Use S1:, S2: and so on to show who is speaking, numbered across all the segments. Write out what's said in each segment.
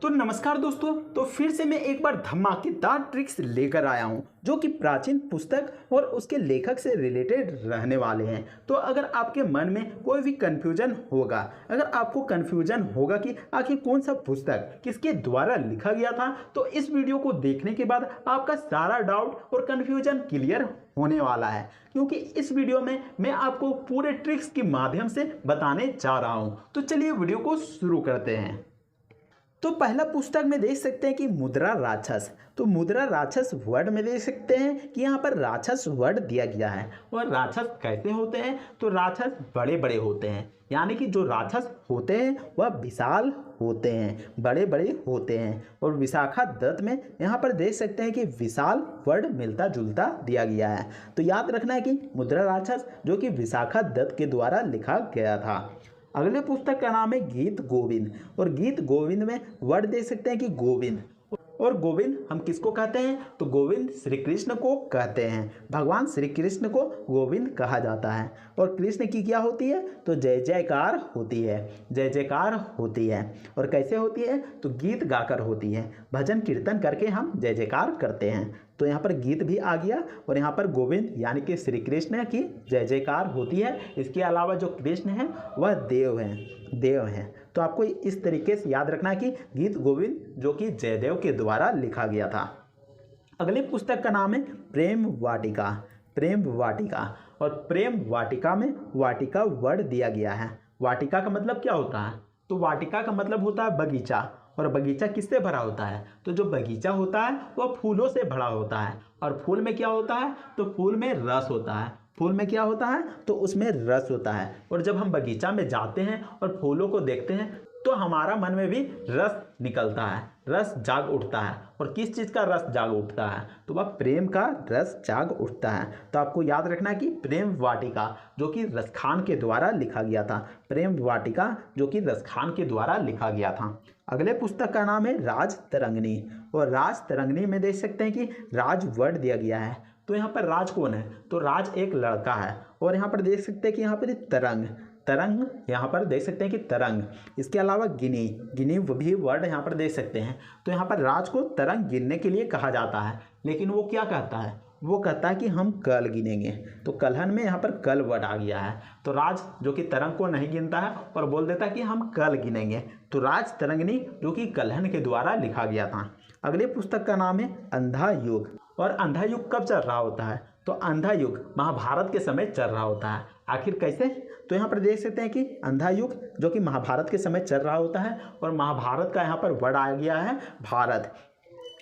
S1: तो नमस्कार दोस्तों, तो फिर से मैं एक बार धमाकेदार ट्रिक्स लेकर आया हूं जो कि प्राचीन पुस्तक और उसके लेखक से रिलेटेड रहने वाले हैं। तो अगर आपके मन में कोई भी कन्फ्यूजन होगा, अगर आपको कन्फ्यूजन होगा कि आखिर कौन सा पुस्तक किसके द्वारा लिखा गया था, तो इस वीडियो को देखने के बाद आपका सारा डाउट और कन्फ्यूजन क्लियर होने वाला है, क्योंकि इस वीडियो में मैं आपको पूरे ट्रिक्स के माध्यम से बताने जा रहा हूं। तो चलिए वीडियो को शुरू करते हैं। तो पहला पुस्तक में देख सकते हैं कि मुद्रा राक्षस। तो मुद्रा राक्षस वर्ड में देख सकते हैं कि यहाँ पर राक्षस वर्ड दिया गया है। और राक्षस कैसे होते हैं? तो राक्षस बड़े बड़े होते हैं, यानी कि जो राक्षस होते हैं वह विशाल होते हैं, बड़े बड़े होते हैं। और विशाखा दत्त में यहाँ पर देख सकते हैं कि विशाल वर्ड मिलता जुलता दिया गया है। तो याद रखना है कि मुद्रा राक्षस जो कि विशाखा दत्त के द्वारा लिखा गया था। अगले पुस्तक का नाम है गीत गोविंद। और गीत गोविंद में वर्ड देख सकते हैं कि गोविंद। और गोविंद हम किसको कहते हैं? तो गोविंद श्री कृष्ण को कहते हैं। भगवान श्री कृष्ण को गोविंद कहा जाता है। और कृष्ण की क्या होती है? तो जय जयकार होती है, जय जयकार होती है। और कैसे होती है? तो गीत गाकर होती है, भजन कीर्तन करके हम जय जयकार करते हैं। तो यहाँ पर गीत भी आ गया और यहाँ पर गोविंद यानी कि श्री कृष्ण की जय जयकार होती है। इसके अलावा जो कृष्ण है वह देव हैं। तो आपको इस तरीके से याद रखना है कि गीत गोविंद जो कि जयदेव के द्वारा लिखा गया था। अगले पुस्तक का नाम है प्रेम वाटिका। प्रेम वाटिका। और प्रेम वाटिका में वाटिका वर्ड दिया गया है। वाटिका का मतलब क्या होता है? तो वाटिका का मतलब होता है बगीचा। और बगीचा किससे भरा होता है? तो जो बगीचा होता है वह फूलों से भरा होता है। और फूल में क्या होता है? तो फूल में रस होता है। फूल में क्या होता है? तो उसमें रस होता है। और जब हम बगीचा में जाते हैं और फूलों को देखते हैं तो हमारा मन में भी रस निकलता है, रस जाग उठता है। और किस चीज़ का रस जाग उठता है? तो वह प्रेम का रस जाग उठता है। तो आपको याद रखना है कि प्रेम वाटिका जो कि रसखान के द्वारा लिखा गया था। प्रेम वाटिका जो कि रसखान के द्वारा लिखा गया था। अगले पुस्तक का नाम है राज तरंगिणी। और राज तरंगिणी में देख सकते हैं कि राज वर्ड दिया गया है। तो यहाँ पर राज कौन है? तो राज एक लड़का है। और यहाँ पर देख सकते हैं कि यहाँ पर तरंग यहाँ पर देख सकते हैं कि तरंग। इसके अलावा गिनी भी वर्ड यहाँ पर देख सकते हैं। तो यहाँ पर राज को तरंग गिनने के लिए कहा जाता है, लेकिन वो क्या कहता है? वो कहता है कि हम कल गिनेंगे। तो कलहन में यहाँ पर कल वर्ड आ गया है। तो राज जो कि तरंग को नहीं गिनता है और बोल देता है कि हम कल गिनेंगे। तो राज तरंगिणी जो कि कलहन के द्वारा लिखा गया था। अगले पुस्तक का नाम है अंधा युग। और अंधा युग कब चल रहा होता है? तो अंधा युग महाभारत के समय चल रहा होता है। आखिर कैसे? तो यहाँ पर देख सकते हैं कि अंधा युग जो कि महाभारत के समय चल रहा होता है। और महाभारत का यहाँ पर वर्ड आ गया है भारत।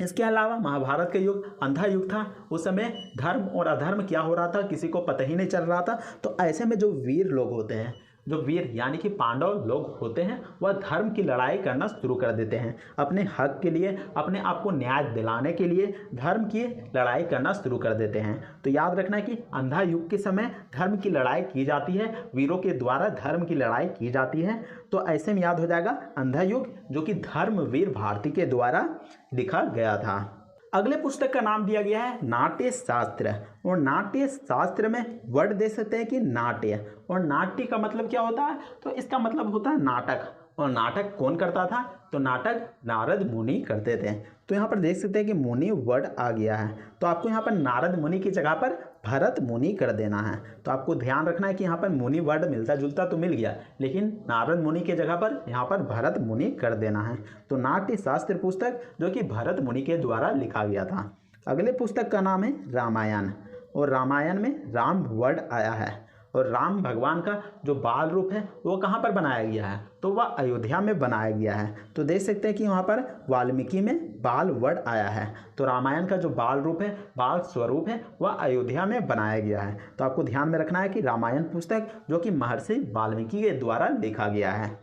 S1: इसके अलावा महाभारत का युग अंधा युग था। उस समय धर्म और अधर्म क्या हो रहा था किसी को पता ही नहीं चल रहा था। तो ऐसे में जो वीर लोग होते हैं, जो वीर यानी कि पांडव लोग होते हैं, वह धर्म की लड़ाई करना शुरू कर देते हैं। अपने हक के लिए, अपने आप को न्याय दिलाने के लिए धर्म की लड़ाई करना शुरू कर देते हैं। तो याद रखना है कि अंधा युग के समय धर्म की लड़ाई की जाती है, वीरों के द्वारा धर्म की लड़ाई की जाती है। तो ऐसे में याद हो जाएगा अंधा युग जो कि धर्मवीर भारती के द्वारा लिखा गया था। अगले पुस्तक का नाम दिया गया है नाट्य शास्त्र। और नाट्य शास्त्र में वर्ड दे सकते हैं कि नाट्य। और नाट्य का मतलब क्या होता है? तो इसका मतलब होता है नाटक। और नाटक कौन करता था? तो नाटक नारद मुनि करते थे। तो यहाँ पर देख सकते हैं कि मुनि वर्ड आ गया है। तो आपको यहाँ पर नारद मुनि की जगह पर भरत मुनि कर देना है। तो आपको ध्यान रखना है कि यहाँ पर मुनि वर्ड मिलता जुलता तो मिल गया, लेकिन नारद मुनि के जगह पर यहाँ पर भरत मुनि कर देना है। तो नाट्य शास्त्र पुस्तक जो कि भरत मुनि के द्वारा लिखा गया था। अगले पुस्तक का नाम है रामायण। और रामायण में राम वर्ड आया है। और राम भगवान का जो बाल रूप है वो कहाँ पर बनाया गया है? तो वह अयोध्या में बनाया गया है। तो देख सकते हैं कि वहाँ पर वाल्मीकि में बाल वर्ड आया है। तो रामायण का जो बाल रूप है, बाल स्वरूप है, वह अयोध्या में बनाया गया है। तो आपको ध्यान में रखना है कि रामायण पुस्तक जो कि महर्षि वाल्मीकि के द्वारा लिखा गया है।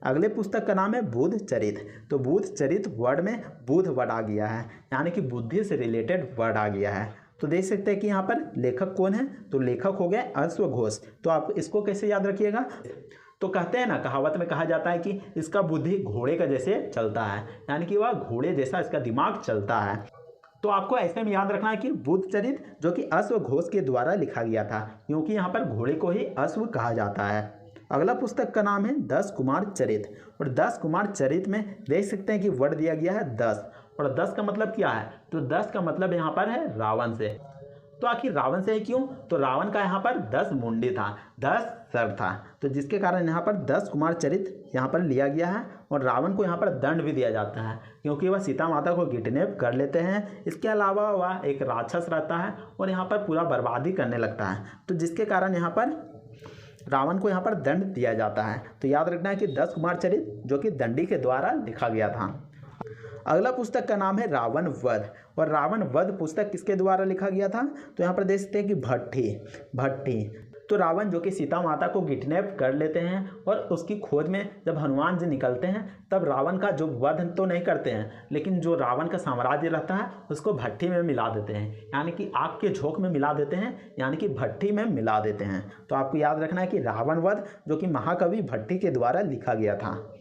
S1: अगले पुस्तक का नाम है बुद्ध चरित। तो बुद्ध चरित वर्ड में बुद्ध वर्ड आ गया है, यानी कि बुद्धि से रिलेटेड वर्ड आ गया है। तो देख सकते हैं कि यहाँ पर लेखक कौन है? तो लेखक हो गए अश्वघोष। तो आप इसको कैसे याद रखिएगा? तो कहते हैं ना, कहावत में कहा जाता है कि इसका बुद्धि घोड़े का जैसे चलता है, यानी कि वह घोड़े जैसा इसका दिमाग चलता है। तो आपको ऐसे में याद रखना है कि बुद्ध चरित जो कि अश्वघोष के द्वारा लिखा गया था, क्योंकि यहाँ पर घोड़े को ही अश्व कहा जाता है। अगला पुस्तक का नाम है 10 कुमार चरित। और 10 कुमार चरित में देख सकते हैं कि वर्ड दिया गया है 10, और 10 का मतलब क्या है, तो 10 का मतलब यहाँ पर है रावण से। तो आखिर रावण से है क्यों, तो रावण का यहाँ पर 10 मुंडी था, 10 सर था, तो जिसके कारण यहाँ पर 10 कुमार चरित यहाँ पर लिया गया है। और रावण को यहाँ पर दंड भी दिया जाता है क्योंकि वह सीता माता को किडनैप कर लेते हैं। इसके अलावा वह एक राक्षस रहता है और यहाँ पर पूरा बर्बादी करने लगता है, तो जिसके कारण यहाँ पर रावण को यहाँ पर दंड दिया जाता है। तो याद रखना है कि 10 कुमार चरित जो कि दंडी के द्वारा लिखा गया था। अगला पुस्तक का नाम है रावण वध। और रावण वध पुस्तक किसके द्वारा लिखा गया था, तो यहाँ पर देख सकते हैं कि भट्टी। तो रावण जो कि सीता माता को किडनैप कर लेते हैं और उसकी खोज में जब हनुमान जी निकलते हैं तब रावण का जो वध तो नहीं करते हैं, लेकिन जो रावण का साम्राज्य रहता है उसको भट्टी में मिला देते हैं, यानी कि आग के झोंक में मिला देते हैं, यानी कि भट्टी में मिला देते हैं। तो आपको याद रखना है कि रावण वध जो कि महाकवि भट्टी के द्वारा लिखा गया था।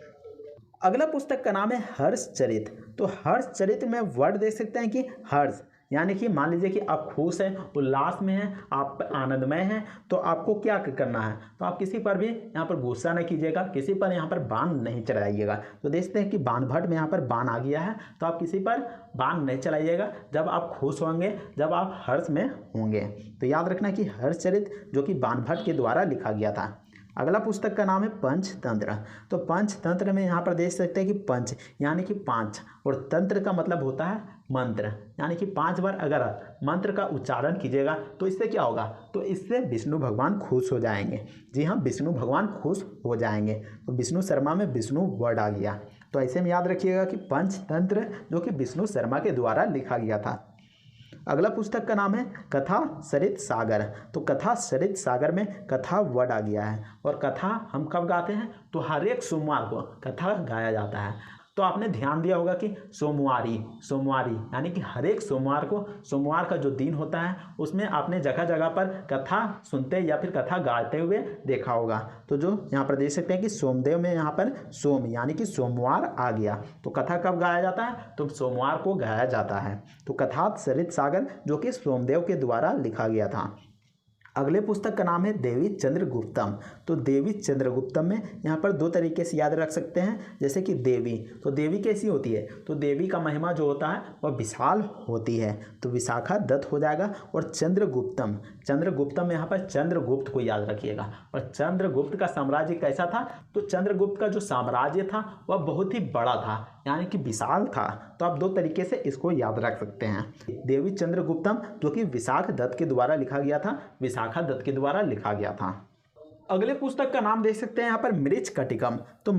S1: अगला पुस्तक का नाम है हर्षचरित। तो हर्षचरित में वर्ड देख सकते हैं कि हर्ष, यानी कि मान लीजिए कि आप खुश हैं, उल्लास में हैं, आप आनंदमय हैं, तो आपको क्या करना है, तो आप किसी पर भी यहाँ पर गुस्सा नहीं कीजिएगा, किसी पर यहाँ पर बाण नहीं चलाइएगा। तो देखते हैं कि बाण भट्ट में यहाँ पर बाण आ गया है, तो आप किसी पर बाण नहीं चलाइएगा जब आप खुश होंगे, जब आप हर्ष में होंगे। तो याद रखना कि हर्षचरित जो कि बाण भट्ट के द्वारा लिखा गया था। अगला पुस्तक का नाम है पंचतंत्र। तो पंचतंत्र में यहाँ पर देख सकते हैं कि पंच यानी कि 5 और तंत्र का मतलब होता है मंत्र, यानी कि 5 बार अगर मंत्र का उच्चारण कीजिएगा तो इससे क्या होगा, तो इससे विष्णु भगवान खुश हो जाएंगे। जी हाँ, विष्णु भगवान खुश हो जाएंगे। तो विष्णु शर्मा में विष्णु वर्ड आ गया। तो ऐसे में याद रखिएगा कि पंचतंत्र जो कि विष्णु शर्मा के द्वारा लिखा गया था। अगला पुस्तक का नाम है कथा सरित सागर। तो कथा सरित सागर में कथा वर्ड आ गया है, और कथा हम कब गाते हैं, तो हर एक सोमवार को कथा गाया जाता है। तो आपने ध्यान दिया होगा कि सोमवारी यानी कि हर एक सोमवार को, सोमवार का जो दिन होता है उसमें आपने जगह जगह पर कथा सुनते या फिर कथा गाते हुए देखा होगा। तो जो यहाँ पर देख सकते हैं कि सोमदेव में यहाँ पर सोम यानी कि सोमवार आ गया। तो कथा कब गाया जाता है, तो सोमवार को गाया जाता है। तो कथा सरित सागर जो कि सोमदेव के द्वारा लिखा गया था। अगले पुस्तक का नाम है देवी चंद्रगुप्तम। तो देवी चंद्रगुप्तम में यहाँ पर 2 तरीके से याद रख सकते हैं, जैसे कि देवी, तो देवी कैसी होती है, तो देवी का महिमा जो होता है वह विशाल होती है, तो विशाखा दत्त हो जाएगा। और चंद्रगुप्तम में यहाँ पर चंद्रगुप्त को याद रखिएगा। और चंद्रगुप्त का साम्राज्य कैसा था, तो चंद्रगुप्त का जो साम्राज्य था वह बहुत ही बड़ा था, यानी कि विशाल था। तो आप 2 तरीके से इसको याद रख सकते हैं। देवी चंद्रगुप्तम जो कि विशाख दत्त के द्वारा लिखा गया था, विशाखा दत्त के द्वारा लिखा गया था। अगले पुस्तक का नाम देख सकते हैं यहाँ पर मृच कटिकम। तो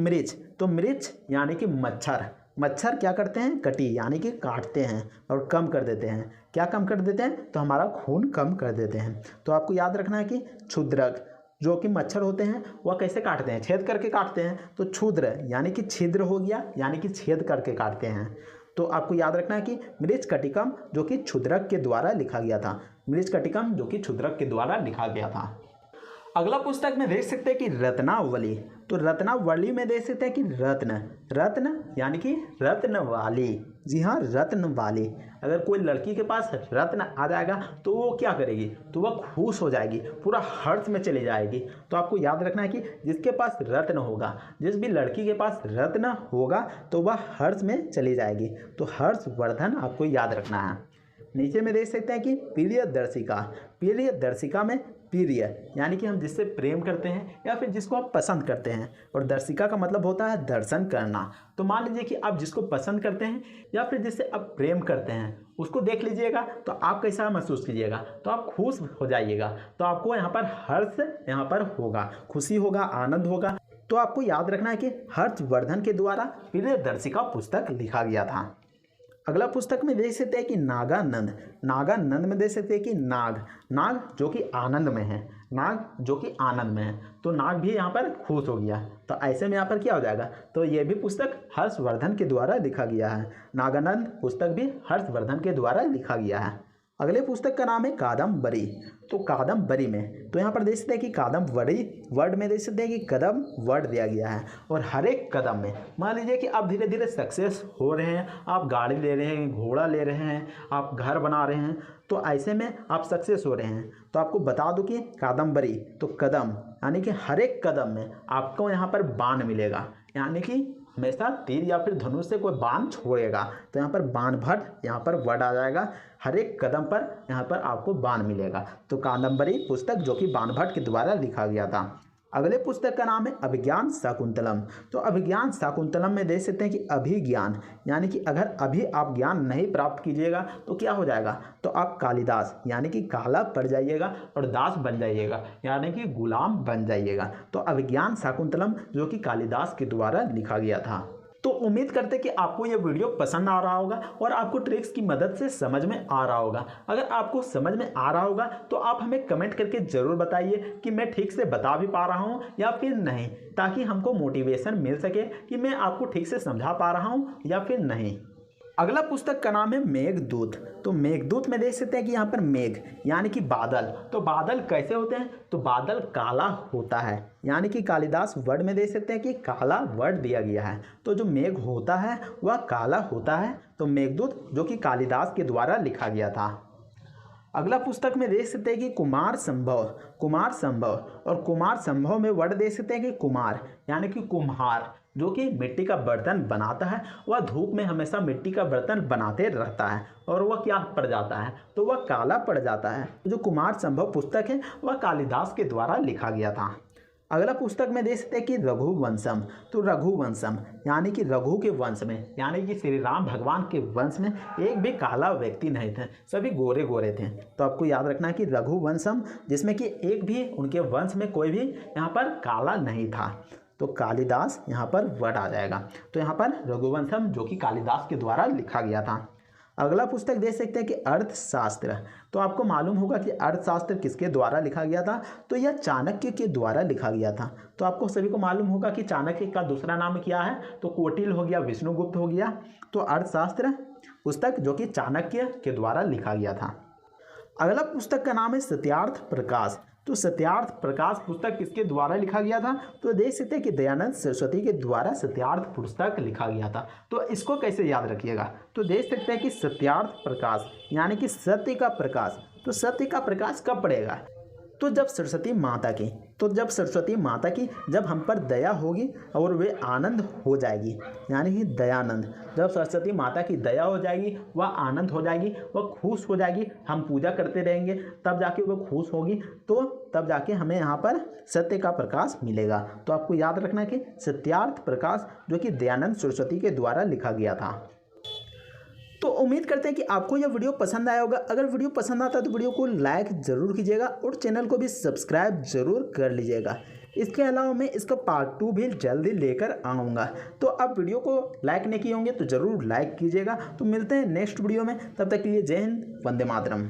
S1: मृच यानी कि मच्छर क्या करते हैं, कटी यानी कि काटते हैं और कम कर देते हैं। क्या कम कर देते हैं, तो हमारा खून कम कर देते हैं। तो आपको याद रखना है कि क्षुद्रक जो कि मच्छर होते हैं वह कैसे काटते हैं, छेद करके काटते हैं। तो क्षुद्र यानी कि छिद्र हो गया, यानी कि छेद करके काटते हैं। तो आपको याद रखना है कि मृच कटिकम जो कि क्षुद्रक के द्वारा लिखा गया था, मृच कटिकम जो कि क्षुद्रक के द्वारा लिखा गया था। अगला पुस्तक में देख सकते हैं कि रत्नावली। तो रत्नावली में देख सकते हैं कि रत्न यानी कि रत्नवाली। जी हाँ, रत्नवाली। अगर कोई लड़की के पास रत्न आ जाएगा तो वो क्या करेगी, तो वह खुश हो जाएगी, पूरा हर्ष में चली जाएगी। तो आपको याद रखना है कि जिसके पास रत्न होगा, जिस भी लड़की के पास रत्न होगा तो वह हर्ष में चली जाएगी। तो हर्षवर्धन आपको याद रखना है। नीचे में देख सकते हैं कि प्रियदर्शिका में प्रिय यानी कि हम जिससे प्रेम करते हैं या फिर जिसको आप पसंद करते हैं, और दर्शिका का मतलब होता है दर्शन करना। तो मान लीजिए कि आप जिसको पसंद करते हैं या फिर जिससे आप प्रेम करते हैं उसको देख लीजिएगा तो आप कैसा महसूस कीजिएगा, तो आप खुश हो जाइएगा। तो आपको यहाँ पर हर्ष यहाँ पर होगा, खुशी होगा, आनंद होगा। तो आपको याद रखना है कि हर्षवर्धन के द्वारा प्रियदर्शिका पुस्तक लिखा गया था। अगला पुस्तक में देख सकते हैं कि नागानंद में देख सकते हैं कि नाग जो कि आनंद में है, तो नाग भी यहाँ पर खुश हो गया। तो ऐसे में यहाँ पर क्या हो जाएगा, तो ये भी पुस्तक हर्षवर्धन के द्वारा लिखा गया है। नागानंद पुस्तक भी हर्षवर्धन के द्वारा लिखा गया है। अगले पुस्तक का नाम है कादम्बरी। तो कादम्बरी में तो यहाँ पर देख सकते हैं कि कादम्बरी वर्ड में देख सकते हैं कि कदम वर्ड दिया गया है। और हर एक कदम में मान लीजिए कि आप धीरे धीरे सक्सेस हो रहे हैं, आप गाड़ी ले रहे हैं, घोड़ा ले रहे हैं, आप घर बना रहे हैं, तो ऐसे में आप सक्सेस हो रहे हैं। तो आपको बता दूं कि कादम्बरी तो कदम यानी कि हर एक कदम में आपको यहाँ पर बाण मिलेगा, यानी कि हमेशा तीर या फिर धनुष से कोई बाण छोड़ेगा। तो यहाँ पर बाण भट्ट यहाँ पर वर्ड आ जाएगा, हर एक कदम पर यहाँ पर आपको बाण मिलेगा। तो कादम्बरी पुस्तक जो कि बाण भट्ट के द्वारा लिखा गया था। अगले पुस्तक का नाम है अभिज्ञान शाकुंतलम। तो अभिज्ञान शाकुंतलम में देख सकते हैं कि अभिज्ञान यानी कि अगर अभी आप ज्ञान नहीं प्राप्त कीजिएगा तो क्या हो जाएगा, तो आप कालिदास यानी कि काला पड़ जाइएगा और दास बन जाइएगा, यानी कि गुलाम बन जाइएगा। तो अभिज्ञान शाकुंतलम जो कि कालिदास के द्वारा लिखा गया था। तो उम्मीद करते कि आपको ये वीडियो पसंद आ रहा होगा और आपको ट्रिक्स की मदद से समझ में आ रहा होगा। अगर आपको समझ में आ रहा होगा तो आप हमें कमेंट करके ज़रूर बताइए कि मैं ठीक से बता भी पा रहा हूँ या फिर नहीं, ताकि हमको मोटिवेशन मिल सके कि मैं आपको ठीक से समझा पा रहा हूँ या फिर नहीं। अगला पुस्तक का नाम है मेघदूत। तो मेघदूत में देख सकते हैं कि यहाँ पर मेघ यानी कि बादल। तो बादल कैसे होते हैं, तो बादल काला होता है, यानी कि कालिदास वर्ड में देख सकते हैं कि काला वर्ड दिया गया है। तो जो मेघ होता है वह काला होता है। तो मेघदूत जो कि कालिदास के द्वारा लिखा गया था। अगला पुस्तक में देख सकते हैं कि कुमार संभव। कुमार संभव और कुमार संभव में वर्ड देख सकते हैं कि कुमार यानी कि कुम्हार जो कि मिट्टी का बर्तन बनाता है, वह धूप में हमेशा मिट्टी का बर्तन बनाते रहता है और वह क्या पड़ जाता है, तो वह काला पड़ जाता है। जो कुमार संभव पुस्तक है वह कालिदास के द्वारा लिखा गया था। अगला पुस्तक में देख सकते हैं कि रघुवंशम। तो रघुवंशम यानी कि रघु के वंश में यानी कि श्री राम भगवान के वंश में एक भी काला व्यक्ति नहीं थे, सभी गोरे गोरे थे। तो आपको याद रखना है कि रघुवंशम जिसमें कि एक भी उनके वंश में कोई भी यहाँ पर काला नहीं था। तो कालिदास यहाँ पर वर्ड आ जाएगा। तो यहाँ पर रघुवंशम जो कि कालिदास के द्वारा लिखा गया था। अगला पुस्तक देख सकते हैं कि अर्थशास्त्र। तो आपको मालूम होगा कि अर्थशास्त्र किसके द्वारा लिखा गया था, तो यह चाणक्य के द्वारा लिखा गया था। तो आपको सभी को मालूम होगा कि चाणक्य का दूसरा नाम क्या है, तो कौटिल्य हो गया, विष्णुगुप्त हो गया। तो अर्थशास्त्र पुस्तक जो कि चाणक्य के द्वारा लिखा गया था। अगला पुस्तक का नाम है सत्यार्थ प्रकाश। तो सत्यार्थ प्रकाश पुस्तक किसके द्वारा लिखा गया था, तो देख सकते हैं कि दयानंद सरस्वती के द्वारा सत्यार्थ पुस्तक लिखा गया था। तो इसको कैसे याद रखिएगा, तो देख सकते हैं कि सत्यार्थ प्रकाश यानी कि सत्य का प्रकाश। तो सत्य का प्रकाश कब पड़ेगा, तो जब सरस्वती माता की जब हम पर दया होगी और वे आनंद हो जाएगी, यानी कि दयानंद। जब सरस्वती माता की दया हो जाएगी, वह आनंद हो जाएगी, वह खुश हो जाएगी, हम पूजा करते रहेंगे, तब जाके वह खुश होगी, तो तब जाके हमें यहाँ पर सत्य का प्रकाश मिलेगा। तो आपको याद रखना कि सत्यार्थ प्रकाश जो कि दयानंद सरस्वती के द्वारा लिखा गया था। तो उम्मीद करते हैं कि आपको यह वीडियो पसंद आया होगा। अगर वीडियो पसंद आता है तो वीडियो को लाइक ज़रूर कीजिएगा और चैनल को भी सब्सक्राइब ज़रूर कर लीजिएगा। इसके अलावा मैं इसका पार्ट 2 भी जल्दी लेकर आऊँगा। तो आप वीडियो को लाइक नहीं किए होंगे तो ज़रूर लाइक कीजिएगा। तो मिलते हैं नेक्स्ट वीडियो में, तब तक के लिए जय हिंद, वंदे मातरम।